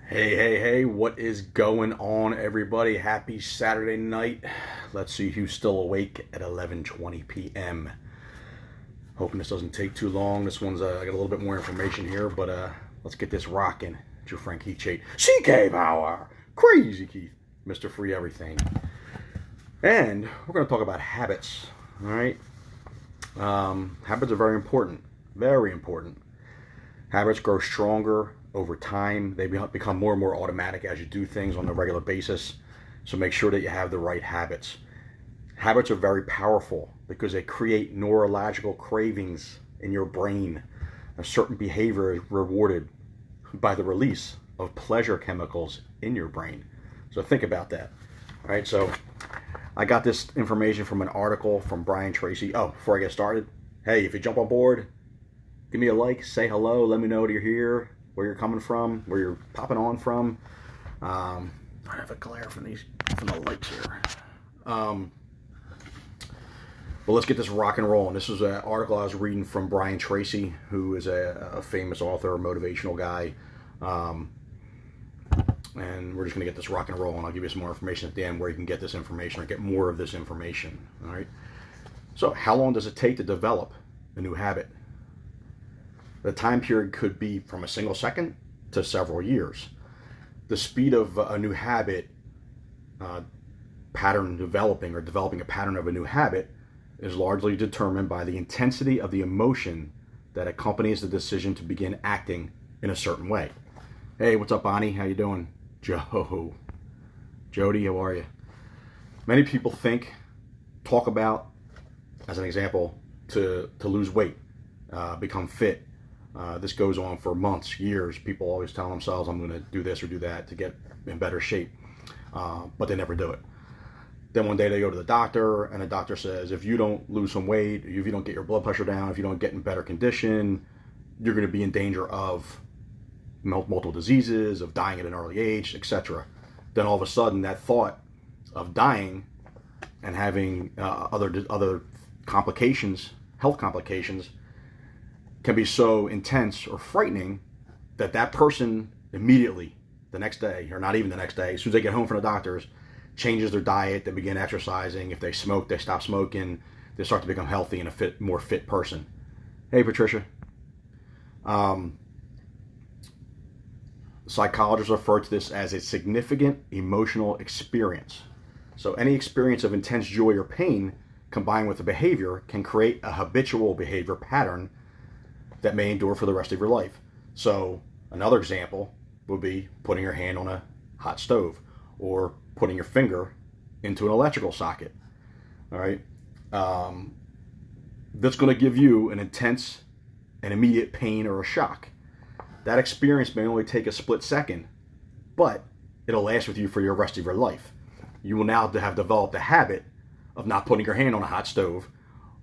Hey, what is going on, everybody? Happy Saturday night. Let's see who's still awake at 11:20 p.m. Hoping this doesn't take too long. This one's, I got a little bit more information here, but let's get this rocking. It's your friend Keith Chait. CK Power! Crazy Keith. Mr. Free Everything. And we're going to talk about habits, all right? Habits are very important. Very important. Habits grow stronger over time. They become more and more automatic as you do things on a regular basis. So make sure that you have the right habits. Habits are very powerful because they create neurological cravings in your brain. A certain behavior is rewarded by the release of pleasure chemicals in your brain. So think about that. All right, so I got this information from an article from Brian Tracy. Oh, before I get started, hey, if you jump on board, give me a like, say hello, let me know that you're here, where you're coming from, where you're popping on from. I have a glare from the lights here. But let's get this rock and roll. And this was an article I was reading from Brian Tracy, who is a famous author, motivational guy. And we're just going to get this rock and roll, and I'll give you some more information at the end where you can get this information or get more of this information. All right. So how long does it take to develop a new habit? The time period could be from a single second to several years. The speed of a new habit pattern developing or developing a pattern of a new habit is largely determined by the intensity of the emotion that accompanies the decision to begin acting in a certain way. Hey, what's up, Bonnie? How you doing? Jody, how are you? Many people talk about, as an example, to lose weight, become fit. This goes on for months, years. People always tell themselves, I'm going to do this or do that to get in better shape, but they never do it. Then one day they go to the doctor, and the doctor says, if you don't lose some weight, if you don't get your blood pressure down, if you don't get in better condition, you're going to be in danger of multiple diseases, of dying at an early age, etc. Then all of a sudden, that thought of dying and having other complications, health complications, can be so intense or frightening that person immediately, the next day, or not even the next day, as soon as they get home from the doctors, changes their diet, they begin exercising. If they smoke, they stop smoking. They start to become healthy and a more fit person. Hey, Patricia. Psychologists refer to this as a significant emotional experience. So any experience of intense joy or pain combined with a behavior can create a habitual behavior pattern that may endure for the rest of your life. So another example would be putting your hand on a hot stove or putting your finger into an electrical socket. All right. That's going to give you an intense and immediate pain or a shock. That experience may only take a split second, but it'll last with you for the rest of your life. You will now have developed a habit of not putting your hand on a hot stove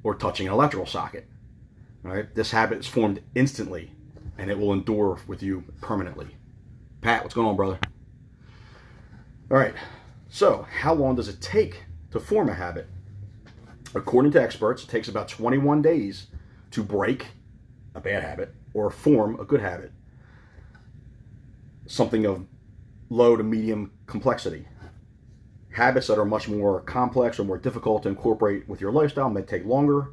or touching an electrical socket. All right? This habit is formed instantly, and it will endure with you permanently. Pat, what's going on, brother? All right. So, how long does it take to form a habit? According to experts, it takes about 21 days to break a bad habit or form a good habit. Something of low to medium complexity. Habits that are much more complex or more difficult to incorporate with your lifestyle may take longer.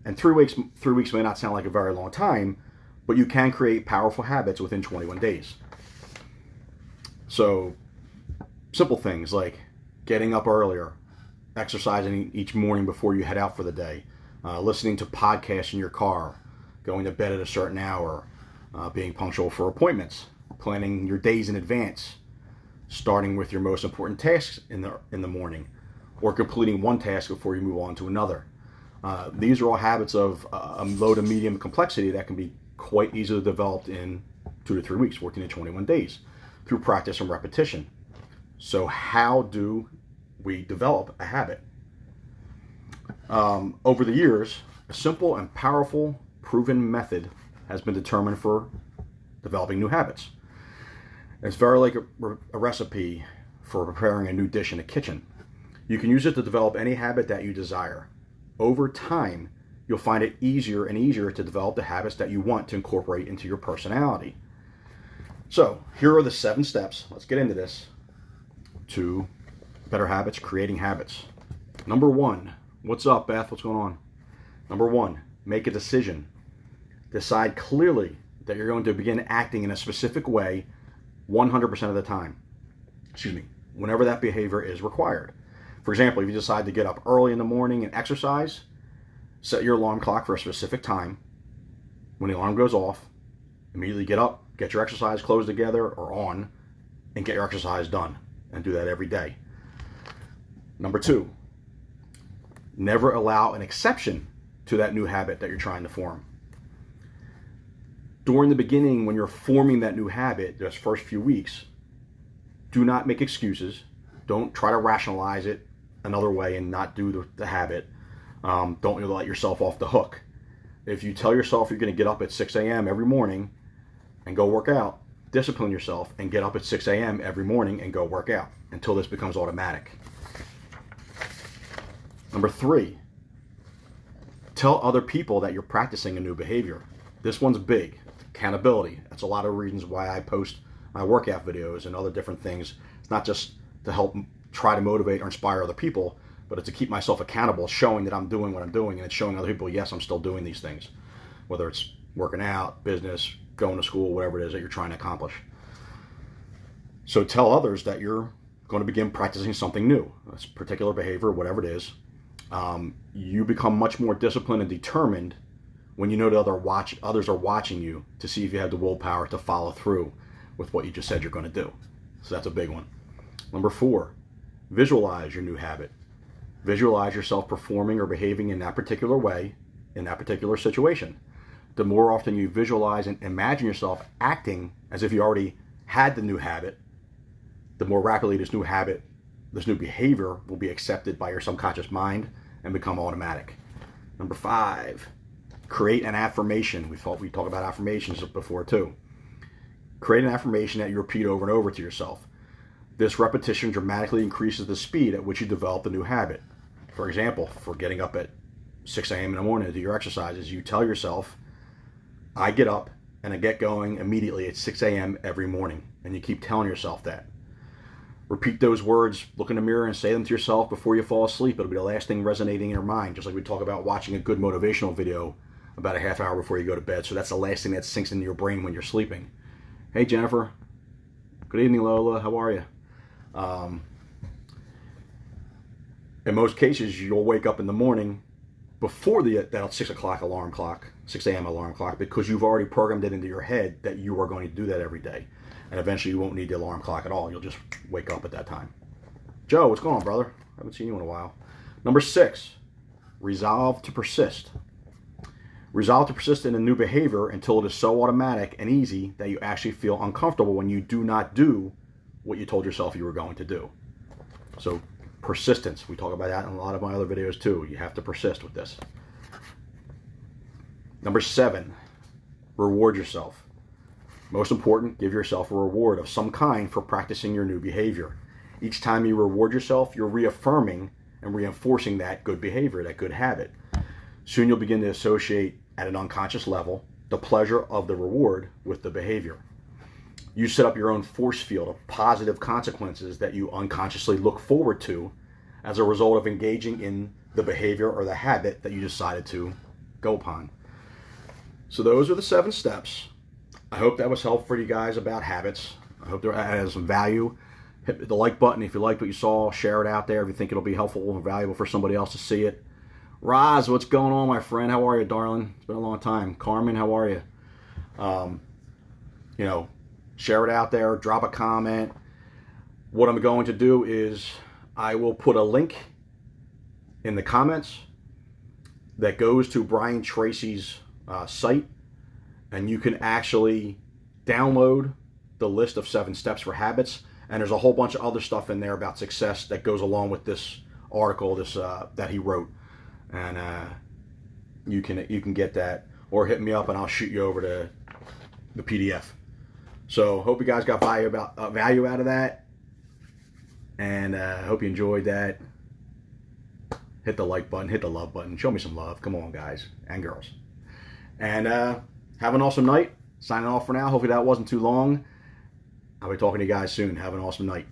And 3 weeks may not sound like a very long time, but you can create powerful habits within 21 days. So, simple things like getting up earlier, exercising each morning before you head out for the day, listening to podcasts in your car, going to bed at a certain hour, being punctual for appointments, planning your days in advance, starting with your most important tasks in the morning, or completing one task before you move on to another. These are all habits of low to medium complexity that can be quite easily developed in 2 to 3 weeks, 14 to 21 days, through practice and repetition. So how do we develop a habit? Over the years, a simple and powerful proven method has been determined for developing new habits. It's very like a recipe for preparing a new dish in the kitchen. You can use it to develop any habit that you desire. Over time, you'll find it easier and easier to develop the habits that you want to incorporate into your personality. So here are the 7 steps. Let's get into this. To better habits, creating habits. Number 1, what's up, Beth? What's going on? Number 1, make a decision. Decide clearly that you're going to begin acting in a specific way 100% of the time. Whenever that behavior is required. For example, if you decide to get up early in the morning and exercise, set your alarm clock for a specific time. When the alarm goes off, immediately get up, get your exercise clothes together or on, and get your exercise done. And do that every day. Number 2, never allow an exception to that new habit that you're trying to form. During the beginning, when you're forming that new habit, those first few weeks, do not make excuses. Don't try to rationalize it another way and not do the habit. Don't let yourself off the hook. If you tell yourself you're going to get up at 6 a.m. every morning and go work out, discipline yourself and get up at 6 a.m. every morning and go work out until this becomes automatic. Number 3, tell other people that you're practicing a new behavior. This one's big. Accountability. That's a lot of reasons why I post my workout videos and other different things. It's not just to help try to motivate or inspire other people, but it's to keep myself accountable, showing that I'm doing what I'm doing, and it's showing other people, yes, I'm still doing these things. Whether it's working out, business, going to school, whatever it is that you're trying to accomplish. So tell others that you're going to begin practicing something new, a particular behavior, whatever it is. You become much more disciplined and determined when you know that others are watching you to see if you have the willpower to follow through with what you just said you're going to do. So that's a big one. Number 4, visualize your new habit. Visualize yourself performing or behaving in that particular way, in that particular situation. The more often you visualize and imagine yourself acting as if you already had the new habit, the more rapidly this new habit, this new behavior will be accepted by your subconscious mind and become automatic. Number 5, create an affirmation. We talked about affirmations before too. Create an affirmation that you repeat over and over to yourself. This repetition dramatically increases the speed at which you develop the new habit. For example, for getting up at 6 a.m. in the morning to do your exercises, you tell yourself, I get up and I get going immediately at 6 a.m. every morning. And you keep telling yourself that. Repeat those words, look in the mirror and say them to yourself before you fall asleep. It'll be the last thing resonating in your mind, just like we talk about watching a good motivational video about a half hour before you go to bed. So that's the last thing that sinks into your brain when you're sleeping. Hey, Jennifer. Good evening, Lola. How are you? In most cases, you'll wake up in the morning before that 6 o'clock alarm clock, 6 a.m. alarm clock, because you've already programmed it into your head that you are going to do that every day. And eventually you won't need the alarm clock at all. You'll just wake up at that time. Joe, what's going on, brother? I haven't seen you in a while. Number 6, resolve to persist. Resolve to persist in a new behavior until it is so automatic and easy that you actually feel uncomfortable when you do not do what you told yourself you were going to do. So persistence, we talk about that in a lot of my other videos too. You have to persist with this. Number 7, reward yourself. Most important, give yourself a reward of some kind for practicing your new behavior. Each time you reward yourself, you're reaffirming and reinforcing that good behavior, that good habit. Soon you'll begin to associate at an unconscious level the pleasure of the reward with the behavior. You set up your own force field of positive consequences that you unconsciously look forward to as a result of engaging in the behavior or the habit that you decided to go upon. So those are the 7 steps. I hope that was helpful for you guys about habits. I hope there has some value. Hit the like button if you liked what you saw. Share it out there if you think it'll be helpful or valuable for somebody else to see it. Roz, what's going on, my friend? How are you, darling? It's been a long time. Carmen, how are you? Share it out there. Drop a comment. What I'm going to do is I will put a link in the comments that goes to Brian Tracy's site, and you can actually download the list of 7 steps for habits. And there's a whole bunch of other stuff in there about success that goes along with this article, that he wrote. And you can get that, or hit me up and I'll shoot you over to the PDF. So hope you guys got value out of that, and hope you enjoyed that. Hit the like button, hit the love button, show me some love. Come on, guys and girls. And have an awesome night. Signing off for now. Hopefully that wasn't too long. I'll be talking to you guys soon. Have an awesome night.